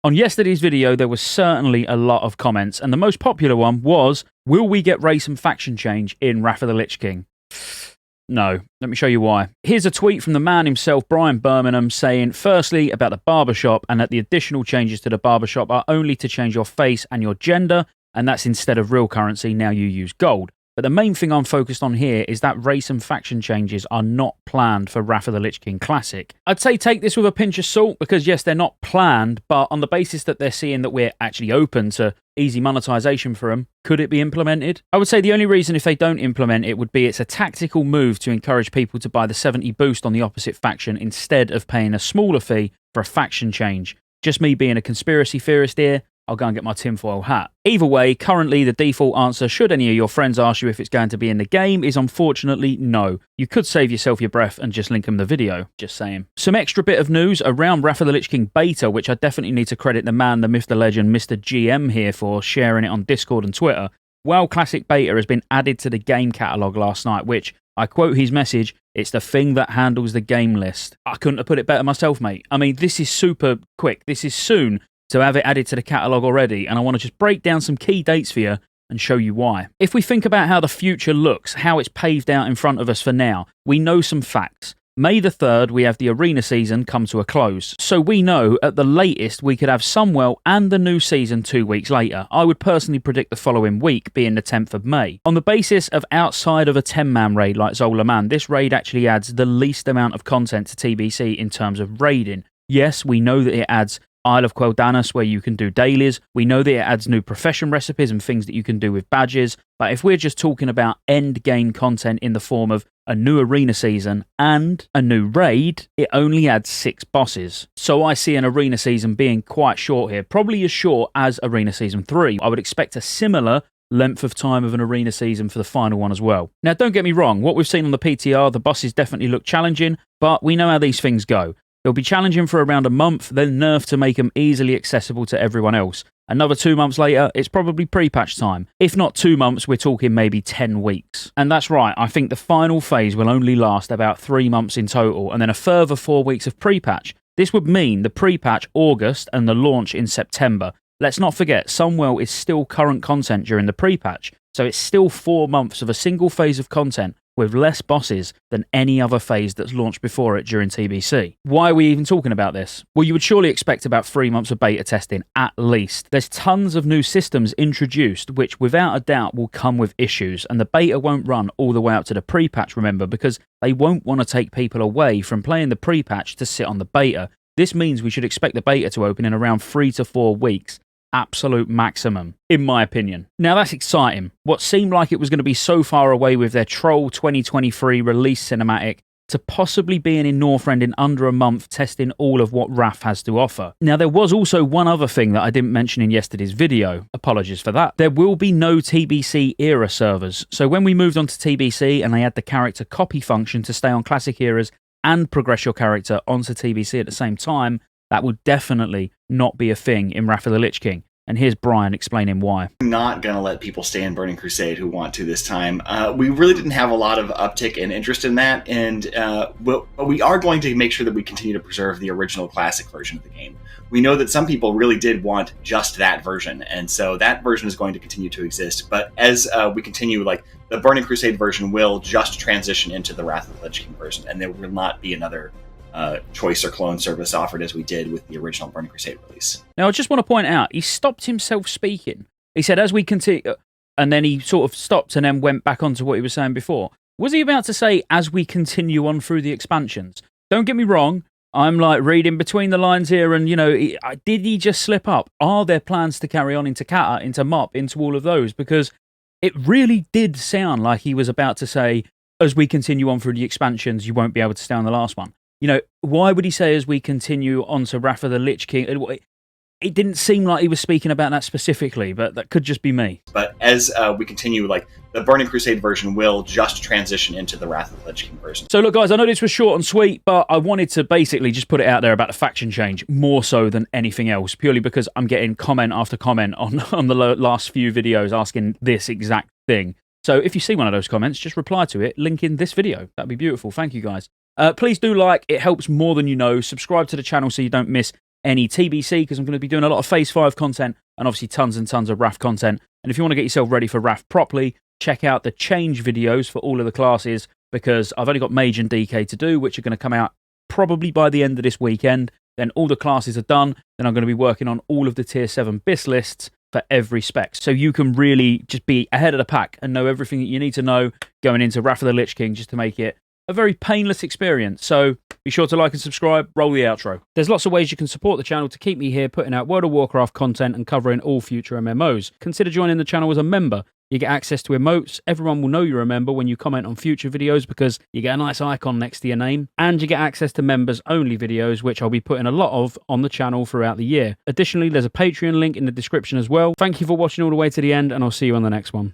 On yesterday's video, there was certainly a lot of comments, and the most popular one was, will we get race and faction change in Wrath of the Lich King? No. Let me show you why. Here's a tweet from the man himself, Brian Birmingham, saying, firstly, about the barbershop, and that the additional changes to the barbershop are only to change your face and your gender, and that's instead of real currency, now you use gold. But the main thing I'm focused on here is that race and faction changes are not planned for Wrath of the Lich King Classic. I'd say take this with a pinch of salt because, yes, they're not planned, but on the basis that they're seeing that we're actually open to easy monetization for them, could it be implemented? I would say the only reason if they don't implement it would be it's a tactical move to encourage people to buy the 70 boost on the opposite faction instead of paying a smaller fee for a faction change. Just me being a conspiracy theorist here, I'll go and get my tinfoil hat. Either way, currently the default answer, should any of your friends ask you if it's going to be in the game, is unfortunately no. You could save yourself your breath and just link them the video. Just saying. Some extra bit of news around Wrath of the Lich King beta, which I definitely need to credit the man, the myth, the legend, Mr. GM here for sharing it on Discord and Twitter. WoW Classic Beta has been added to the game catalogue last night, which, I quote his message, it's the thing that handles the game list. I couldn't have put it better myself, mate. I mean, this is super quick. This is soon to have it added to the catalogue already, and I want to just break down some key dates for you and show you why. If we think about how the future looks, how it's paved out in front of us for now, we know some facts. May the 3rd, we have the arena season come to a close. So we know at the latest we could have Sunwell and the new season 2 weeks later. I would personally predict the following week being the 10th of May. On the basis of outside of a 10-man raid like Zolaman, this raid actually adds the least amount of content to TBC in terms of raiding. Yes, we know that it adds Isle of Quel'Danas, where you can do dailies. We know that it adds new profession recipes and things that you can do with badges. But if we're just talking about end game content in the form of a new arena season and a new raid, it only adds 6 bosses. So I see an arena season being quite short here, probably as short as arena season 3. I would expect a similar length of time of an arena season for the final one as well. Now, don't get me wrong, what we've seen on the PTR, the bosses definitely look challenging, but we know how these things go. They'll be challenging for around a month, then nerf to make them easily accessible to everyone else. Another 2 months later, it's probably pre-patch time. If not 2 months, we're talking maybe 10 weeks. And that's right, I think the final phase will only last about 3 months in total, and then a further 4 weeks of pre-patch. This would mean the pre-patch August and the launch in September. Let's not forget, Sunwell is still current content during the pre-patch, so it's still 4 months of a single phase of content with less bosses than any other phase that's launched before it during TBC. Why are we even talking about this? Well, you would surely expect about 3 months of beta testing, at least. There's tons of new systems introduced, which without a doubt will come with issues, and the beta won't run all the way up to the pre-patch, remember, because they won't want to take people away from playing the pre-patch to sit on the beta. This means we should expect the beta to open in around 3 to 4 weeks. Absolute maximum, in my opinion. Now that's exciting. What seemed like it was going to be so far away with their Troll 2023 release cinematic to possibly being in Northrend in under a month testing all of what Wrath has to offer. Now there was also one other thing that I didn't mention in yesterday's video. Apologies for that. There will be no TBC era servers. So when we moved on to TBC and they had the character copy function to stay on classic eras and progress your character onto TBC at the same time, that will definitely not be a thing in Wrath of the Lich King. And here's Brian explaining why. Not going to let people stay in Burning Crusade who want to this time. We really didn't have a lot of uptick and interest in that, and but we are going to make sure that we continue to preserve the original classic version of the game. We know that some people really did want just that version, and so that version is going to continue to exist. But as we continue, like, the Burning Crusade version will just transition into the Wrath of the Lich King version, and there will not be another choice or clone service offered as we did with the original Burning Crusade release. Now, I just want to point out, he stopped himself speaking. He said, as we continue, and then he sort of stopped and then went back onto what he was saying before. Was he about to say, as we continue on through the expansions? Don't get me wrong, I'm like reading between the lines here, and, you know, did he just slip up? Are there plans to carry on into Kata, into Mop, into all of those? Because it really did sound like he was about to say, as we continue on through the expansions, you won't be able to stay on the last one. You know, why would he say as we continue on to Wrath of the Lich King? It didn't seem like he was speaking about that specifically, but that could just be me. But as we continue, like, the Burning Crusade version will just transition into the Wrath of the Lich King version. So look, guys, I know this was short and sweet, but I wanted to basically just put it out there about the faction change, more so than anything else, purely because I'm getting comment after comment on the last few videos asking this exact thing. So if you see one of those comments, just reply to it, link in this video. That'd be beautiful. Thank you, guys. Please do like. It helps more than you know. Subscribe to the channel so you don't miss any TBC, because I'm going to be doing a lot of Phase 5 content, and obviously tons and tons of Wrath content. And if you want to get yourself ready for Wrath properly, check out the change videos for all of the classes, because I've only got Mage and DK to do, which are going to come out probably by the end of this weekend. Then all the classes are done. Then I'm going to be working on all of the Tier 7 BIS lists for every spec. So you can really just be ahead of the pack and know everything that you need to know going into Wrath of the Lich King, just to make it a very painless experience. So be sure to like and subscribe. Roll the outro. There's lots of ways you can support the channel to keep me here putting out World of Warcraft content and covering all future MMOs. Consider joining the channel as a member. You get access to emotes. Everyone will know you're a member when you comment on future videos, because you get a nice icon next to your name. And you get access to members-only videos, which I'll be putting a lot of on the channel throughout the year. Additionally, there's a Patreon link in the description as well. Thank you for watching all the way to the end, and I'll see you on the next one.